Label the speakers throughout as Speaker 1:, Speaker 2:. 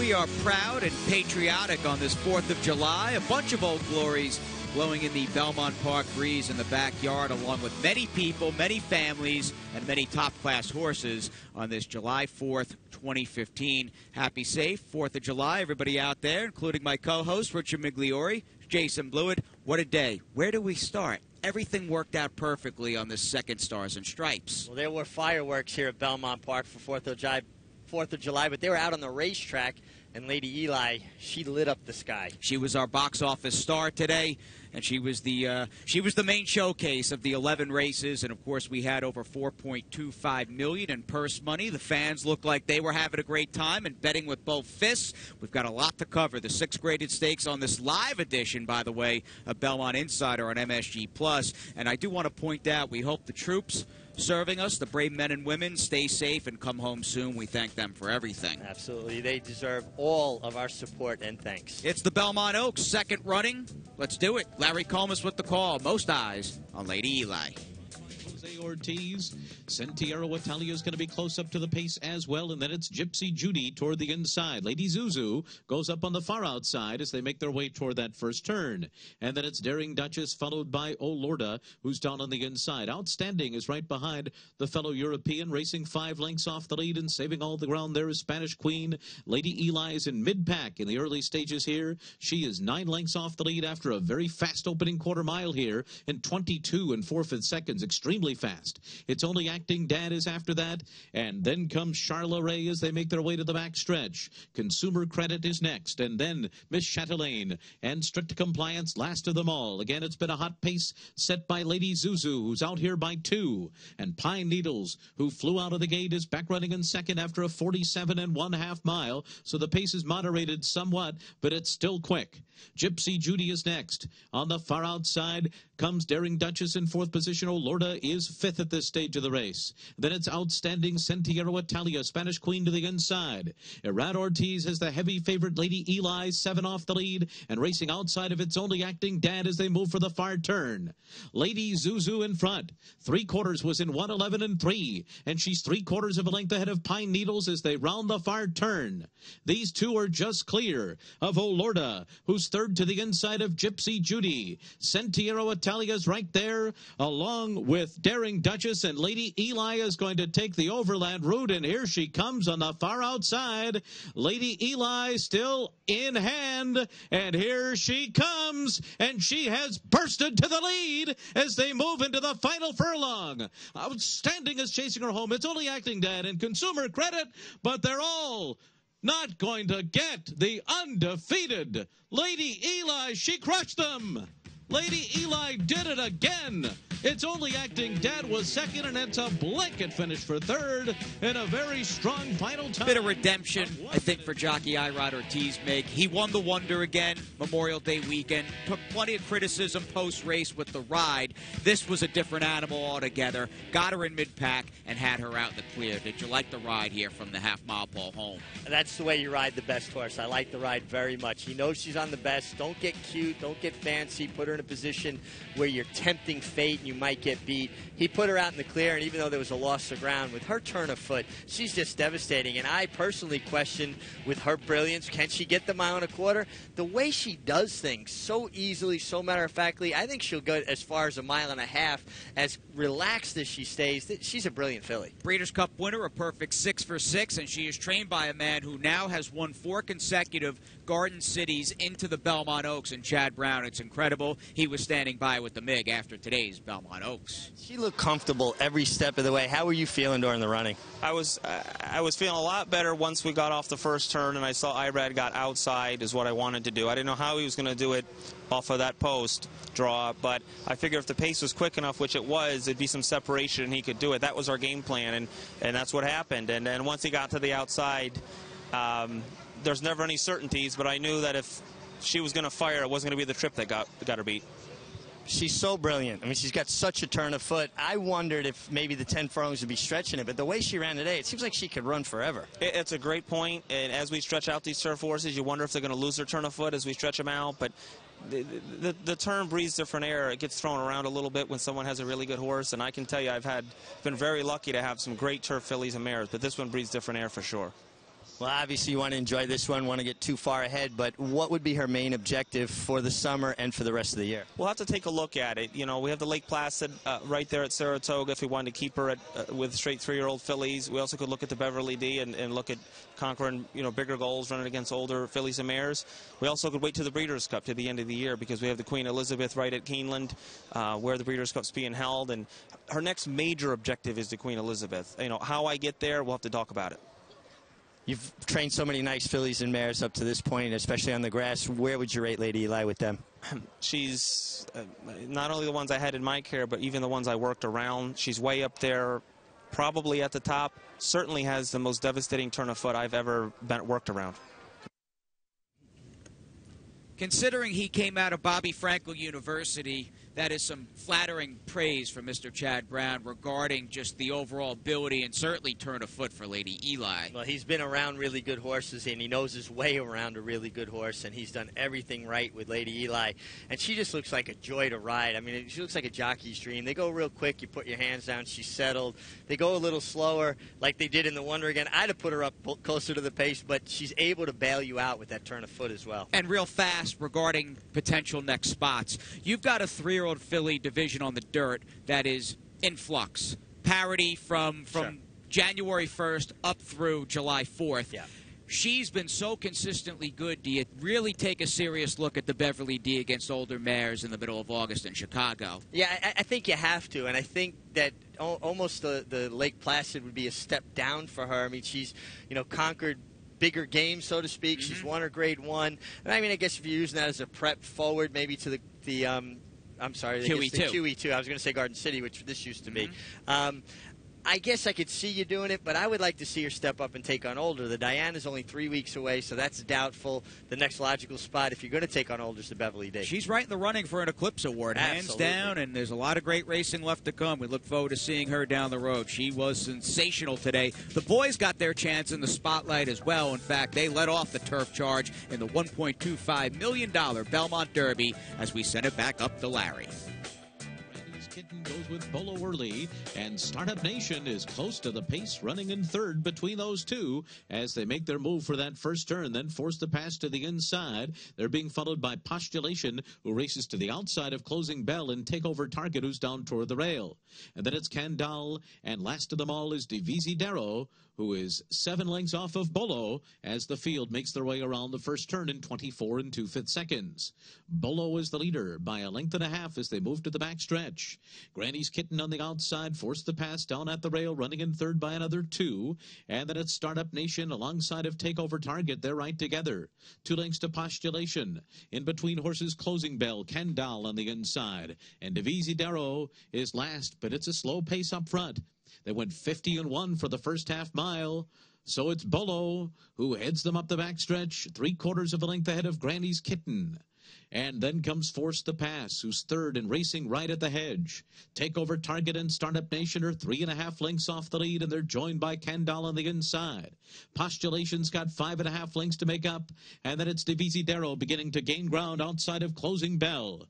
Speaker 1: we are proud and patriotic on this 4th of July. A bunch of Old Glories blowing in the Belmont Park breeze in the backyard, along with many people, many families, and many top-class horses on this July 4th, 2015. Happy, safe 4th of July, everybody out there, including my co-host, Richard Migliori, Jason Blewett. What a day. Where do we start? Everything worked out perfectly on this second Stars and Stripes.
Speaker 2: Well, there were fireworks here at Belmont Park for 4th of July, but they were out on the racetrack, and Lady Eli, she lit up the sky.
Speaker 1: She was our box office star today, and she was the main showcase of the 11 races, and of course we had over $4.25 million in purse money. The fans looked like they were having a great time and betting with both fists. We've got a lot to cover. The 6 graded stakes on this live edition, by the way, of Belmont Insider on MSG Plus. And I do want to point out, we hope the troops serving us, the brave men and women, stay safe and come home soon. We thank them for everything.
Speaker 2: Absolutely. They deserve all of our support and thanks.
Speaker 1: It's the Belmont Oaks, second running. Let's do it. Larry Comas with the call. Most eyes on Lady Eli.
Speaker 3: Jose Ortiz. Sentiero Italia is going to be close up to the pace as well, and then it's Gypsy Judy toward the inside. Lady Zuzu goes up on the far outside as they make their way toward that first turn. And then it's Daring Duchess followed by Olorda, who's down on the inside. Outstanding is right behind the fellow European, racing 5 lengths off the lead and saving all the ground there is Spanish Queen. Lady Eli is in mid-pack in the early stages here. She is 9 lengths off the lead after a very fast opening quarter mile here in 22 4/5 seconds. Extremely fast. It's only Acting Dad is after that, and then comes Charla Ray as they make their way to the back stretch. Consumer Credit is next, and then Miss Chatelaine and Strict Compliance last of them all. Again, it's been a hot pace set by Lady Zuzu, who's out here by 2, and Pine Needles, who flew out of the gate, is back running in second after a 47 1/2 mile, so the pace is moderated somewhat, but it's still quick. Gypsy Judy is next. On the far outside comes Daring Duchess in 4th position. Olorda is 5th at this stage of the race. Then it's Outstanding Sentiero Italia, Spanish Queen to the inside. Irad Ortiz has the heavy favorite Lady Eli, 7 off the lead, and racing outside of its only Acting Dad as they move for the far turn. Lady Zuzu in front. 3/4 was in 1:11 3, and she's 3/4 of a length ahead of Pine Needles as they round the far turn. These two are just clear of Olorda, who's 3rd to the inside of Gypsy Judy. Sentiero Italia's right there, along with Daring Duchess, and Lady Eli is going to take the overland route, and here she comes on the far outside. Lady Eli still in hand, and here she comes, and she has bursted to the lead as they move into the final furlong. Outstanding is chasing her home. It's only Acting Dad and Consumer Credit, but they're all not going to get the undefeated Lady Eli. She crushed them. Lady Eli did it again. It's only Acting Dad was 2nd, and it's a blanket finish for 3rd in a very strong final time.
Speaker 1: Bit of redemption, I think, for jockey Irad Ortiz. He won the Wonder again, Memorial Day weekend. Took plenty of criticism post-race with the ride. This was a different animal altogether. Got her in mid-pack and had her out in the clear. Did you like the ride here from the half-mile pole home?
Speaker 2: That's the way you ride the best horse. I like the ride very much. He knows she's on the best. Don't get cute. Don't get fancy. Put her in a position where you're tempting fate and you might get beat. He put her out in the clear, and even though there was a loss of ground, with her turn of foot, she's just devastating. And I personally question, with her brilliance, can she get the 1.25 miles? The way she does things so easily, so matter-of-factly, I think she'll go as far as 1.5 miles. As relaxed as she stays, she's a brilliant filly.
Speaker 1: Breeders' Cup winner, a perfect 6 for 6, and she is trained by a man who now has won 4 consecutive Garden Cities into the Belmont Oaks, and Chad Brown. It's incredible. He was standing by with the MIG after today's Belmont Oaks.
Speaker 2: She looked comfortable every step of the way. How were you feeling during the running?
Speaker 4: I was feeling a lot better once we got off the first turn and I saw Irad got outside is what I wanted to do. I didn't know how he was going to do it off of that post draw, but I figured if the pace was quick enough, which it was, there'd be some separation and he could do it. That was our game plan, and that's what happened. And then once he got to the outside, there's never any certainties, but I knew that if she was going to fire, it wasn't going to be the trip that got her beat.
Speaker 2: She's so brilliant. I mean, she's got such a turn of foot. I wondered if maybe the 10 furlongs would be stretching it, but the way she ran today, it seems like she could run forever.
Speaker 4: It's a great point, and as we stretch out these turf horses, you wonder if they're going to lose their turn of foot as we stretch them out, but the turn breathes different air. It gets thrown around a little bit when someone has a really good horse, and I can tell you I've been very lucky to have some great turf fillies and mares, but this one breathes different air for sure.
Speaker 2: Well, obviously you want to enjoy this one, want to get too far ahead, but what would be her main objective for the summer and for the rest of the year?
Speaker 4: We'll have to take a look at it. You know, we have the Lake Placid right there at Saratoga if we wanted to keep her at, with straight 3-year-old fillies. We also could look at the Beverly D and look at conquering, you know, bigger goals, running against older fillies and mares. We also could wait to the Breeders' Cup to the end of the year because we have the Queen Elizabeth right at Keeneland where the Breeders' Cup's being held. And her next major objective is the Queen Elizabeth. You know, how I get there, we'll have to talk about it.
Speaker 2: You've trained so many nice fillies and mares up to this point, especially on the grass. Where would you rate Lady Eli with them?
Speaker 4: She's not only the ones I had in my care, but even the ones I worked around. She's way up there, probably at the top. Certainly has the most devastating turn of foot I've ever worked around.
Speaker 1: Considering he came out of Bobby Frankel University, that is some flattering praise from Mr. Chad Brown regarding just the overall ability and certainly turn of foot for Lady Eli.
Speaker 2: Well, he's been around really good horses, and he knows his way around a really good horse, and he's done everything right with Lady Eli. And she just looks like a joy to ride. I mean, she looks like a jockey's dream. They go real quick. You put your hands down. She's settled. They go a little slower like they did in the Wonder again. I'd have put her up closer to the pace, but she's able to bail you out with that turn of foot as well.
Speaker 1: And real fast regarding potential next spots. You've got a 3-year-old filly division on the dirt that is in flux. Parity from
Speaker 2: Sure.
Speaker 1: January 1st up through July 4th.
Speaker 2: Yeah.
Speaker 1: She's been so consistently good. Do you really take a serious look at the Beverly D against older mares in the middle of August in Chicago?
Speaker 2: Yeah, I think you have to, and I think that almost the Lake Placid would be a step down for her. I mean, she's, you know, conquered bigger games, so to speak. She's won her Grade 1. And I mean, I guess if you're using that as a prep forward, maybe to the I'm sorry,
Speaker 1: QE2.
Speaker 2: QE2. I was going to say Garden City, which this used to be. I guess I could see you doing it, but I would like to see her step up and take on older. The Diana's only 3 weeks away, so that's doubtful. The next logical spot, if you're going to take on older, is the Beverly D.
Speaker 1: She's right in the running for an Eclipse Award, hands down, and there's a lot of great racing left to come. We look forward to seeing her down the road. She was sensational today. The boys got their chance in the spotlight as well. In fact, they led off the turf charge in the $1.25 million Belmont Derby as we sent it back up to Larry.
Speaker 3: Kitten goes with Bolo early, and Startup Nation is close to the pace, running in third between those two as they make their move for that first turn, then force the pass to the inside. They're being followed by Postulation, who races to the outside of Closing Bell, and Takeover Target, who's down toward the rail. And then it's Candal, and last of them all is Divisi Darrow, who is 7 lengths off of Bolo as the field makes their way around the first turn in 24 2/5 seconds. Bolo is the leader by 1.5 lengths as they move to the backstretch. Granny's Kitten on the outside forced the pass down at the rail, running in third by another 2. And then it's Startup Nation alongside of Takeover Target. They're right together. 2 lengths to Postulation. In between horses, Closing Bell, Candal on the inside. And Divisi Darrow is last, but it's a slow pace up front. They went 50-1 for the first half mile. So it's Bolo who heads them up the backstretch, 3/4 of a length ahead of Granny's Kitten. And then comes Force the Pass, who's third and racing right at the hedge. Takeover Target and Startup Nation are 3.5 lengths off the lead, and they're joined by Candal on the inside. Postulation's got 5.5 lengths to make up, and then it's Divisi Darrow beginning to gain ground outside of Closing Bell.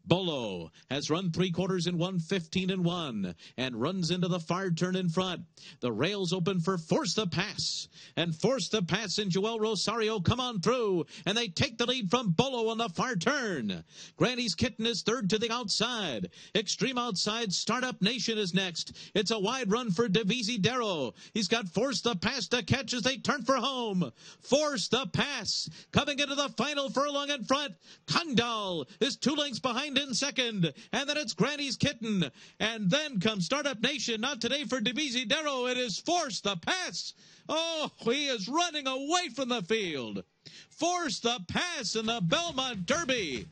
Speaker 3: Bolo has run 3/4 in 1:15-1 and runs into the far turn in front. The rails open for Force the Pass, and Force the Pass and Joel Rosario come on through, and they take the lead from Bolo on the far turn. Granny's Kitten is third to the outside. Extreme outside, Startup Nation is next. It's a wide run for Divisi Darrow. He's got Force the Pass to catch as they turn for home. Force the Pass coming into the final furlong in front. Candal is 2 lengths behind in second, and then it's Granny's Kitten, and then comes Startup Nation. Not today for Divisi Darrow. It is Force the Pass. Oh, he is running away from the field. Force the Pass in the Belmont Derby.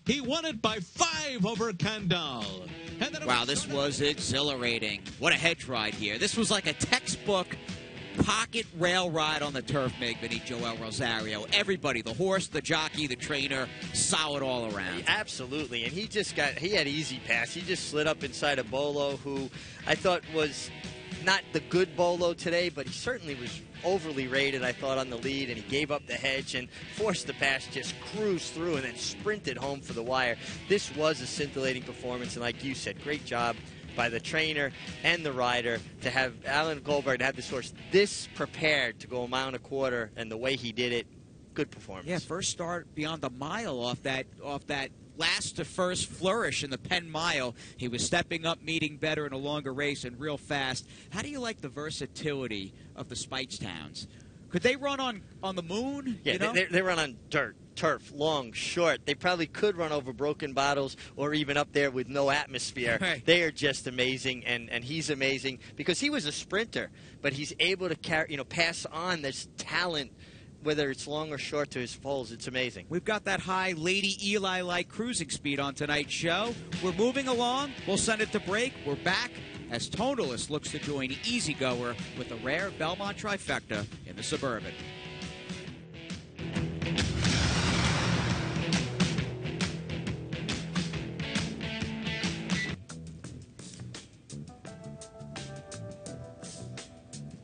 Speaker 3: He won it by 5 over Candal.
Speaker 1: Wow, this was exhilarating. What a hedge ride here. This was like a textbook pocket rail ride on the turf, Meg beneath Joel Rosario. Everybody, the horse, the jockey, the trainer, solid all around.
Speaker 2: Absolutely, and he had easy pass. He just slid up inside of Bolo, who I thought was not the good Bolo today, but he certainly was overly rated, I thought, on the lead, and he gave up the hedge and Forced the Pass, just cruised through and then sprinted home for the wire. This was a scintillating performance, and like you said, great job by the trainer and the rider to have Alan Goldberg to have this horse this prepared to go a mile and a quarter, and the way he did it, good performance.
Speaker 1: Yeah, first start beyond the mile off that last to first flourish in the Penn Mile. He was stepping up, meeting better in a longer race and real fast. How do you like the versatility of the Speightstowns? Could they run on the moon?
Speaker 2: Yeah,
Speaker 1: you know?
Speaker 2: they run on dirt, turf, long, short. They probably could run over broken bottles or even up there with no atmosphere.
Speaker 1: Right.
Speaker 2: They are just amazing, and he's amazing because he was a sprinter, but he's able to pass on this talent, whether it's long or short, to his foals. It's amazing.
Speaker 1: We've got that high Lady Eli-like cruising speed on tonight's show. We're moving along. We'll send it to break. We're back as Tonalist looks to join Easygoer with a rare Belmont trifecta in the Suburban.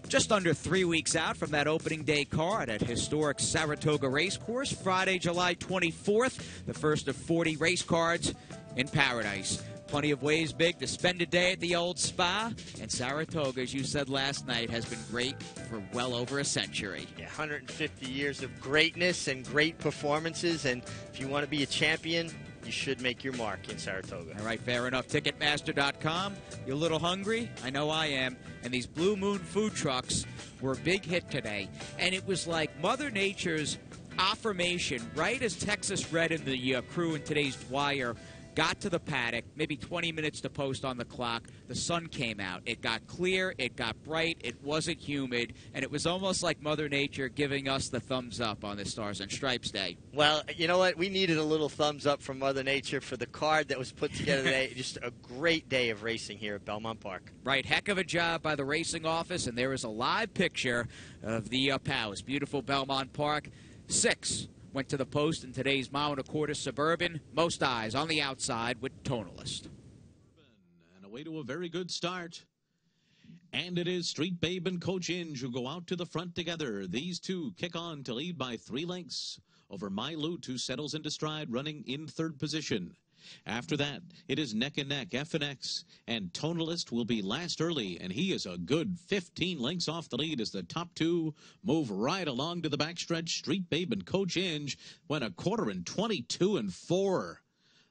Speaker 1: Just under 3 weeks out from that opening day card at historic Saratoga Racecourse, Friday, July 24th, the first of 40 race cards in paradise. Plenty of ways big to spend a day at the old spa, and Saratoga, as you said last night, has been great for well over a century.
Speaker 2: Yeah, 150 years of greatness and great performances, and if you want to be a champion, you should make your mark in Saratoga.
Speaker 1: All right, fair enough. Ticketmaster.com. You a little hungry? I know I am. And these Blue Moon food trucks were a big hit today. And it was like Mother Nature's affirmation, right as Texas Red and the crew in today's Dwyer got to the paddock, maybe 20 minutes to post on the clock. The sun came out. It got clear. It got bright. It wasn't humid. And it was almost like Mother Nature giving us the thumbs up on this Stars and Stripes Day.
Speaker 2: Well, you know what? We needed a little thumbs up from Mother Nature for the card that was put together today. Just a great day of racing here at Belmont Park.
Speaker 1: Right. Heck of a job by the racing office. And there is a live picture of the Palace. Beautiful Belmont Park. 6 went to the post in today's mile and a quarter Suburban. Most eyes on the outside with Tonalist.
Speaker 3: And away to a very good start. And it is Street Babe and Coach Inge who go out to the front together. These two kick on to lead by 3 lengths over My Loot, who settles into stride, running in 3rd position. After that, it is neck and neck. FNX and Tonalist will be last early, and he is a good 15 lengths off the lead as the top 2 move right along to the backstretch. Street Babe and Coach Inge went a quarter in 22 and 4.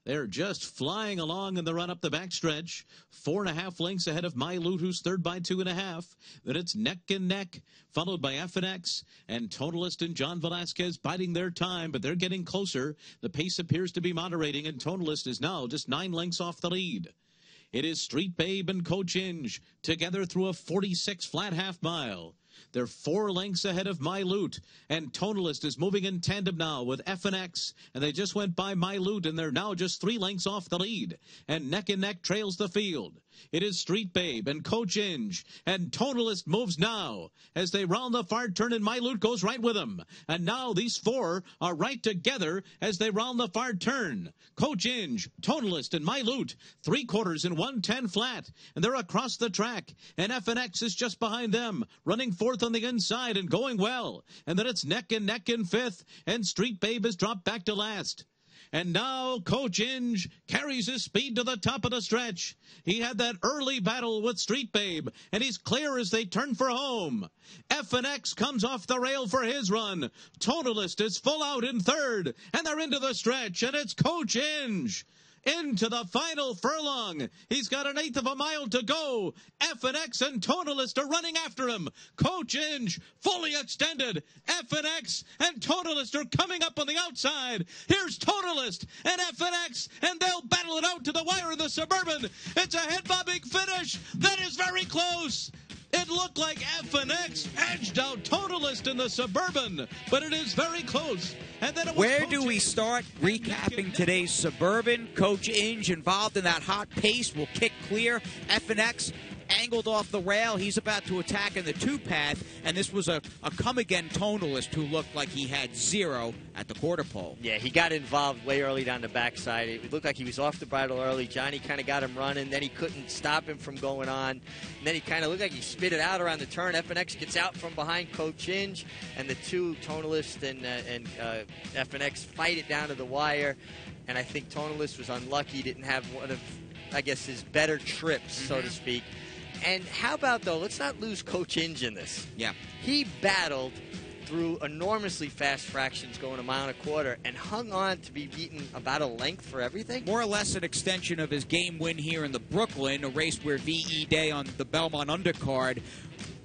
Speaker 3: They're just flying along in the run up the backstretch. 4.5 lengths ahead of My Loot, who's 3rd by 2.5. Then it's neck and neck, followed by FNX and Tonalist and John Velasquez biding their time, but they're getting closer. The pace appears to be moderating, and Tonalist is now just 9 lengths off the lead. It is Street Babe and Coach Inge together through a 46 flat half mile. They're 4 lengths ahead of My Loot, and Tonalist is moving in tandem now with FNX, and they just went by My Loot, and they're now just 3 lengths off the lead, and neck trails the field. It is Street Babe and Coach Inge, and Tonalist moves now as they round the far turn, and My Loot goes right with them. And now these 4 are right together as they round the far turn. Coach Inge, Tonalist, and My Loot, 3/4 in 110 flat, and they're across the track, and FNX is just behind them, running 4th on the inside and going well. And then it's neck and neck in 5th, and Street Babe has dropped back to last. And now Coach Inge carries his speed to the top of the stretch. He had that early battle with Street Babe, and he's clear as they turn for home. FNX comes off the rail for his run. Tonalist is full out in 3rd, and they're into the stretch, and it's Coach Inge into the final furlong. He's got 1/8 of a mile to go. FNX and Tonalist are running after him. Coach Inge fully extended. FNX and Tonalist are coming up on the outside. Here's Tonalist and FNX, and they'll battle it out to the wire of the Suburban. It's a head-bobbing finish. That is very close. It looked like FNX edged out Tonalist in the Suburban, but it is very close. And then it was
Speaker 1: Where do we start recapping today's Suburban? Coach Inge involved in that hot pace will kick clear. FNX angled off the rail. He's about to attack in the 2-path, and this was a come-again Tonalist who looked like he had 0 at the quarter pole.
Speaker 2: Yeah, he got involved way early down the backside. It looked like he was off the bridle early. Johnny kind of got him running. Then he couldn't stop him from going on. And then he kind of looked like he spit it out around the turn. FNX gets out from behind Coach Inge, and the 2, Tonalist and FNX, fight it down to the wire. And I think Tonalist was unlucky. Didn't have one of I guess, his better trips, so to speak. And how about, though, let's not lose Coach Inge in this.
Speaker 1: Yeah.
Speaker 2: He battled through enormously fast fractions going a mile and a quarter and hung on to be beaten about a length for everything.
Speaker 1: More or less an extension of his game win here in the Brooklyn, a race where V.E. Day on the Belmont undercard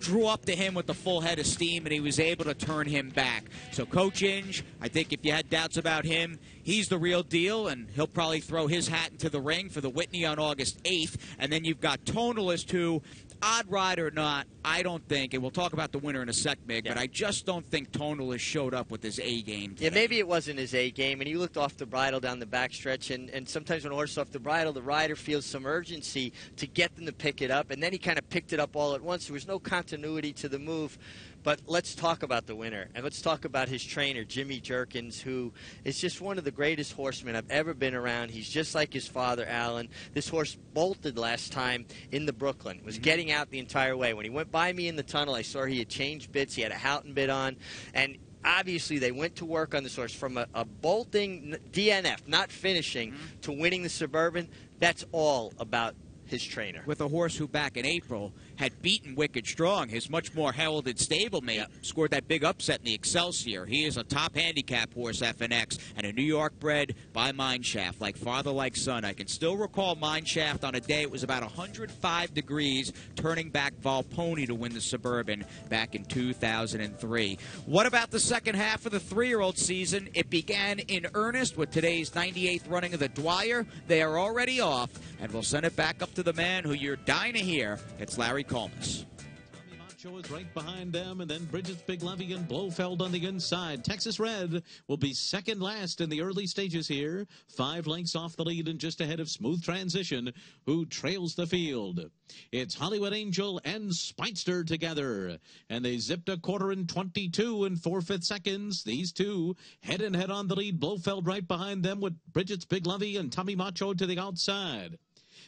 Speaker 1: drew up to him with the full head of steam, and he was able to turn him back. So Coach Inge, I think if you had doubts about him, he's the real deal, and he'll probably throw his hat into the ring for the Whitney on August 8th. And then you've got Tonalist, who, odd ride or not, I don't think, and we'll talk about the winner in a sec, Mig, but I just don't think Tonalist showed up with his A game today.
Speaker 2: Yeah, maybe it wasn't his A game, and he looked off the bridle down the backstretch, and sometimes when a horse is off the bridle, the rider feels some urgency to get them to pick it up, and then he kind of picked it up all at once. There was no continuity to the move. But let's talk about the winner, and let's talk about his trainer, Jimmy Jerkins, who is just one of the greatest horsemen I've ever been around. He's just like his father, Alan. This horse bolted last time in the Brooklyn, was getting out the entire way. When he went by me in the tunnel, I saw he had changed bits. He had a Houghton bit on, and obviously they went to work on this horse from a bolting DNF, not finishing, to winning the Suburban. That's all about his trainer.
Speaker 1: With a horse who back in April had beaten Wicked Strong, his much more heralded stablemate, scored that big upset in the Excelsior. He is a top handicap horse, FNX, and a New York bred by Mineshaft, like father, like son. I can still recall Mineshaft on a day it was about 105 degrees, turning back Volponi to win the Suburban back in 2003. What about the second half of the 3-year-old season? It began in earnest with today's 98th running of the Dwyer. They are already off, and we'll send it back up to the man who you're dying to hear. It's Larry Colmus.
Speaker 3: Tommy Macho is right behind them, and then Bridget's Big Levy and Blofeld on the inside. Texas Red will be second last in the early stages here. 5 lengths off the lead and just ahead of Smooth Transition, who trails the field. It's Hollywood Angel and Speedster together, and they zipped a quarter in 22 and 4/5 seconds. These two head and head on the lead. Blofeld right behind them with Bridget's Big Levy and Tommy Macho to the outside.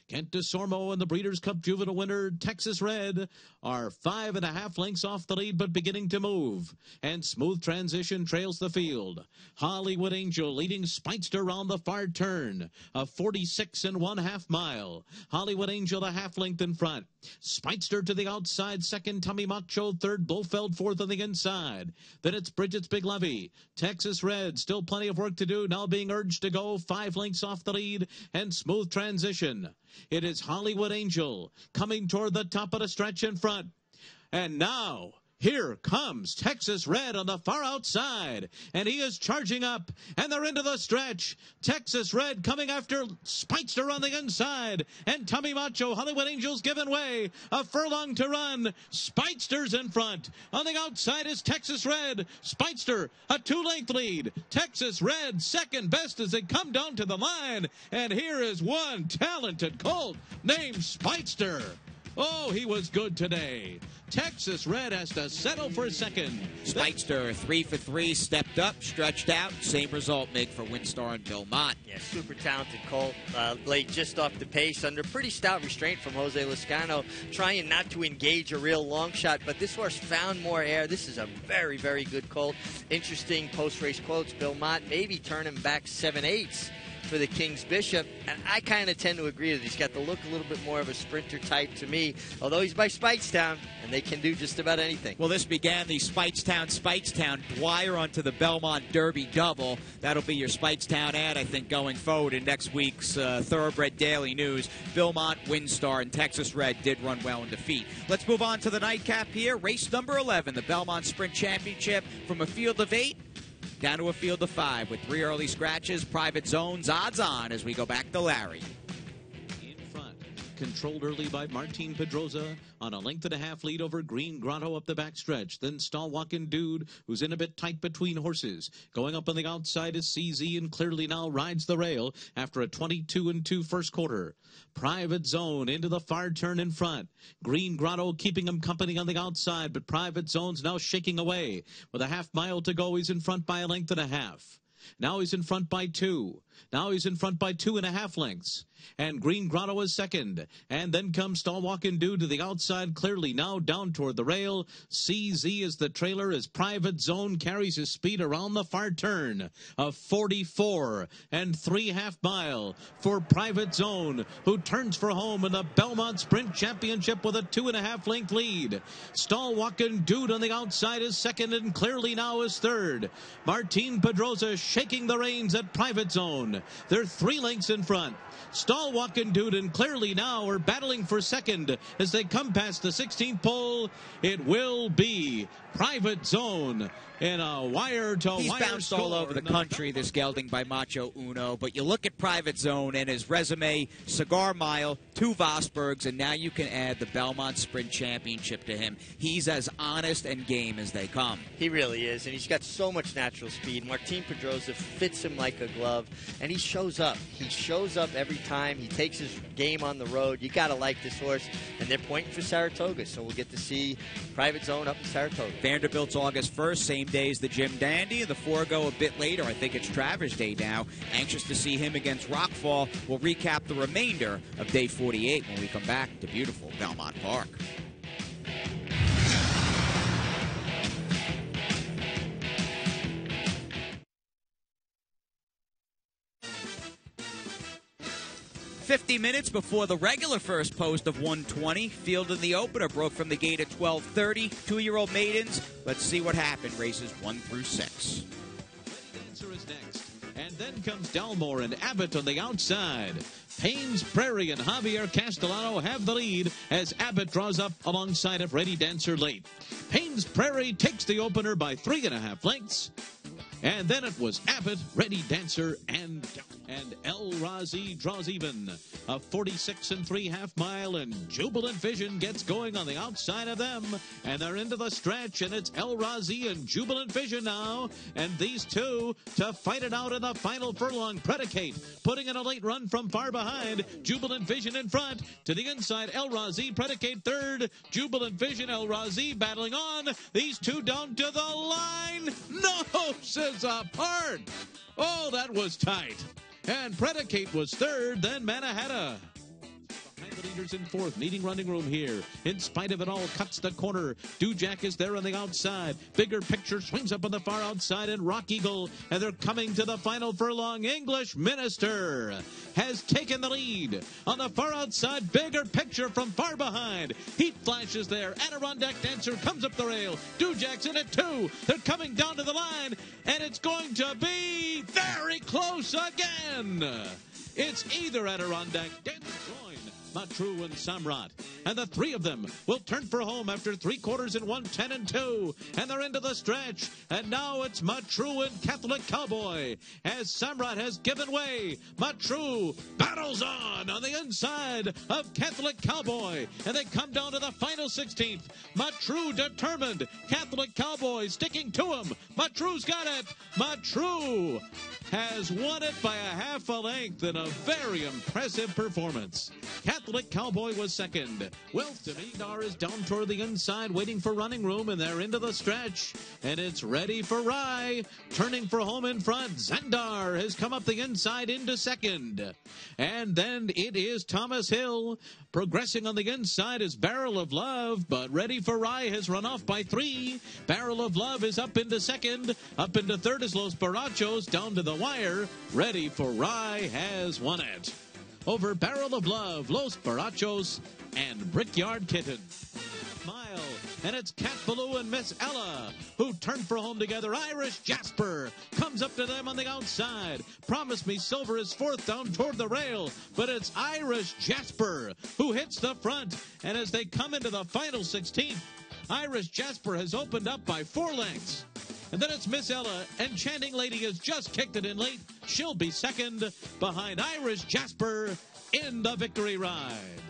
Speaker 3: Kent DeSormo and the Breeders' Cup Juvenile winner, Texas Red, are 5.5 lengths off the lead, but beginning to move. And Smooth Transition trails the field. Hollywood Angel leading Speedster around the far turn, a 46 1/2 mile. Hollywood Angel a half length in front. Speedster to the outside, second Tommy Macho, third Blofeld, fourth on the inside. Then it's Bridget's Big Levy. Texas Red, still plenty of work to do, now being urged to go 5 lengths off the lead, and Smooth Transition. It is Hollywood Angel coming toward the top of the stretch in front. And now, here comes Texas Red on the far outside, and he is charging up, and they're into the stretch. Texas Red coming after Speedster on the inside, and Tommy Macho. Hollywood Angel's given way, a furlong to run. Speedster's in front. On the outside is Texas Red. Speedster, a 2-length lead. Texas Red, second best as they come down to the line, and here is one talented colt named Speedster. Oh, he was good today. Texas Red has to settle for a second.
Speaker 1: Speedster, 3 for 3, stepped up, stretched out. Same result, Mig, for Winstar and Belmont.
Speaker 2: Yeah, super talented colt. Late just off the pace under pretty stout restraint from Jose Lascano, trying not to engage a real long shot, but this horse found more air. This is a very, very good colt. Interesting post-race quotes. Belmont maybe turn him back 7/8 for the King's Bishop, and I kind of tend to agree that he's got the look a little bit more of a sprinter type to me, although he's by Speightstown, and they can do just about anything.
Speaker 1: Well, this began the Speightstown Dwyer onto the Belmont Derby double. That'll be your Speightstown ad, I think, going forward in next week's Thoroughbred Daily News. Belmont, Winstar, and Texas Red did run well in defeat. Let's move on to the nightcap here. Race number 11, the Belmont Sprint Championship, from a field of 8 down to a field of 5 with 3 early scratches, private zones, odds on as we go back to Larry.
Speaker 3: In front, controlled early by Martin Pedroza on a 1.5-length lead over Green Grotto up the backstretch. Then Stalwalking Dude, who's in a bit tight between horses. Going up on the outside is CZ, and clearly now rides the rail after a 22-2 first quarter. Private Zone into the far turn in front. Green Grotto keeping him company on the outside, but Private Zone's now shaking away. With a half mile to go, he's in front by a 1.5 lengths. Now he's in front by 2. Now he's in front by 2.5 lengths. And Green Grotto is second. And then comes Stalwalkin' Dude to the outside clearly. Now down toward the rail. CZ is the trailer as Private Zone carries his speed around the far turn. A 44 3/2 mile for Private Zone, who turns for home in the Belmont Sprint Championship with a 2.5 length lead. Stalwalkin' Dude on the outside is second and clearly now is third. Martin Pedrosa shaking the reins at Private Zone. They're 3 lengths in front. Stalwalkin' Dude and clearly now are battling for second as they come past the 16th pole. It will be Private Zone in a wire-to-wire
Speaker 1: He's bounced all over the country, this gelding by Macho Uno. But you look at Private Zone and his resume, Cigar Mile, 2 Vosbergs, and now you can add the Belmont Sprint Championship to him. He's as honest and game as they come.
Speaker 2: He really is, and he's got so much natural speed. Martin Pedrosa fits him like a glove, and he shows up. He shows up every time. He takes his game on the road. You got to like this horse, and they're pointing for Saratoga, so we'll get to see Private Zone up in Saratoga.
Speaker 1: Vanderbilt's August 1st, same day as the Jim Dandy. The 4 go a bit later. I think it's Travers Day now. Anxious to see him against Rockfall. We'll recap the remainder of day 48 when we come back to beautiful Belmont Park. "50 minutes before the regular first post of 120. Field in the opener broke from the gate at 12:30. 2-year-old maidens. Let's see what happened. Races 1 through 6.
Speaker 3: Dancer is next. And then comes Dalmore and Abbott on the outside. Payne's Prairie and Javier Castellano have the lead as Abbott draws up alongside of Ready Dancer late. Payne's Prairie takes the opener by 3.5 lengths. And then it was Abbott, Ready Dancer, and El Razi draws even. A 46 3/2 mile, and Jubilant Vision gets going on the outside of them. And they're into the stretch, and it's El Razi and Jubilant Vision now. And these two to fight it out in the final furlong. Predicate putting in a late run from far behind. Jubilant Vision in front. To the inside, El Razi. Predicate third. Jubilant Vision, El Razi battling on. These two down to the line. Noses apart. Oh, that was tight. And Predicate was third, then Manhattan. Behind the leaders in fourth, needing running room here. In spite of it all, cuts the corner. Dewjack is there on the outside. Bigger Picture swings up on the far outside, and Rock Eagle. And they're coming to the final furlong. English Minister has taken the lead. On the far outside, Bigger Picture from far behind. Heat flashes there. Adirondack Dancer comes up the rail. Dewjack's in at 2. They're coming down to the line, and it's going to be very close again. It's either Adirondack Dancer Matru and Samrat. And the 3 of them will turn for home after 3 quarters in 1:10 and 2. And they're into the stretch. And now it's Matru and Catholic Cowboy. As Samrat has given way, Matru battles on the inside of Catholic Cowboy. And they come down to the final 16th. Matru determined. Catholic Cowboy sticking to him. Matru's got it. Matru has won it by a half a length in a very impressive performance. Catholic Cowboy was second. Wealth to Medar is down toward the inside, waiting for running room, and they're into the stretch. And it's Ready for Rye. Turning for home in front, Zendar has come up the inside into second. And then it is Thomas Hill. Progressing on the inside is Barrel of Love, but Ready for Rye has run off by 3. Barrel of Love is up into second. Up into third is Los Barachos, down to the wire. Ready for Rye has won it. Over Barrel of Love, Los Barachos, and Brickyard Kitten. Mile, and it's Cat Ballou and Miss Ella, who turn for home together. Irish Jasper comes up to them on the outside. Promise Me Silver is fourth down toward the rail, but it's Irish Jasper who hits the front. And as they come into the final 16th, Irish Jasper has opened up by 4 lengths. And then it's Miss Ella, Enchanting Lady has just kicked it in late. She'll be second behind Irish Jasper in the victory ride.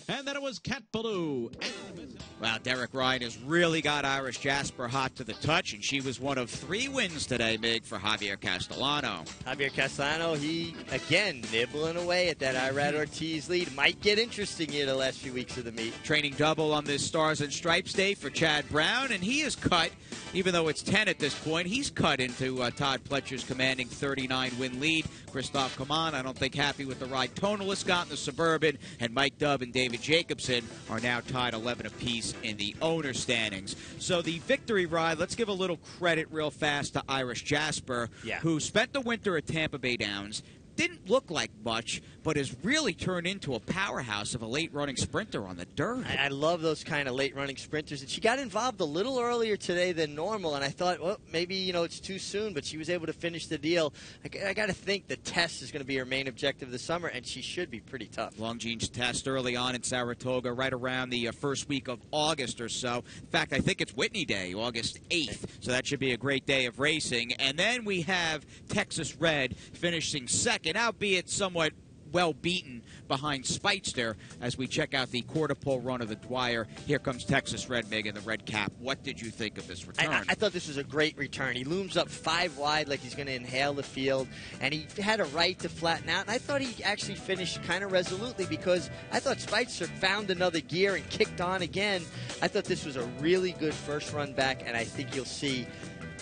Speaker 3: And then it was Cat Ballou and
Speaker 1: Well, Derek Ryan has really got Irish Jasper hot to the touch, and she was one of 3 wins today, Mig, for Javier Castellano.
Speaker 2: Javier Castellano, he, again, nibbling away at that Irad Ortiz lead. Might get interesting here the last few weeks of the meet.
Speaker 1: Training double on this Stars and Stripes day for Chad Brown, and he is cut, even though it's 10 at this point, he's cut into Todd Pletcher's commanding 39-win lead. Christophe Coman, I don't think happy with the ride Tonalist got in the Suburban, and Mike Dubb and David Jacobson are now tied 11 apiece in the owner standings. So the victory ride, let's give a little credit real fast to Irish Jasper, who spent the winter at Tampa Bay Downs. Didn't look like much, but has really turned into a powerhouse of a late-running sprinter on the dirt.
Speaker 2: I love those kind of late-running sprinters. And she got involved a little earlier today than normal, and I thought, well, maybe, it's too soon, but she was able to finish the deal. I got to think the test is going to be her main objective this summer, and she should be pretty tough.
Speaker 1: Longines test early on in Saratoga, right around the first week of August or so. In fact, I think it's Whitney Day, August 8th, so that should be a great day of racing. And then we have Texas Red finishing second, albeit somewhat well beaten behind Speitster as we check out the quarter pole run of the Dwyer. Here comes Texas Red, Meg, in the red cap. What did you think of this return?
Speaker 2: I thought this was a great return. He looms up 5 wide like he's going to inhale the field, and he had a right to flatten out. And I thought he actually finished kind of resolutely because I thought Speitzer found another gear and kicked on again. I thought this was a really good first run back, and I think you'll see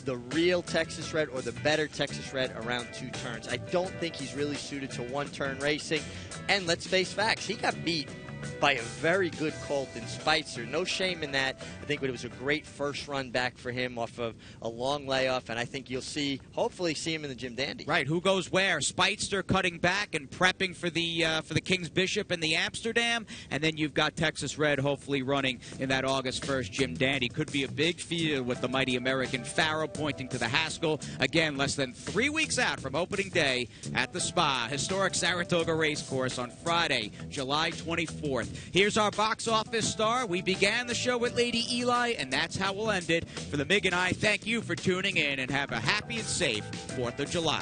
Speaker 2: the real Texas Red or the better Texas Red around 2 turns. I don't think he's really suited to 1-turn racing. And let's face facts, he got beat by a very good colt in Speitzer. No shame in that. I think it was a great first run back for him off of a long layoff, and I think you'll hopefully see him in the Jim Dandy.
Speaker 1: Right, who goes where? Speitzer cutting back and prepping for the King's Bishop and the Amsterdam, and then you've got Texas Red hopefully running in that August 1st Jim Dandy. Could be a big field with the mighty American Pharaoh pointing to the Haskell. Again, less than 3 weeks out from opening day at the Spa, historic Saratoga Racecourse on Friday, July 24th. Here's our box office star. We began the show with Lady Eli, and that's how we'll end it. For the Mig and I, thank you for tuning in, and have a happy and safe 4th of July.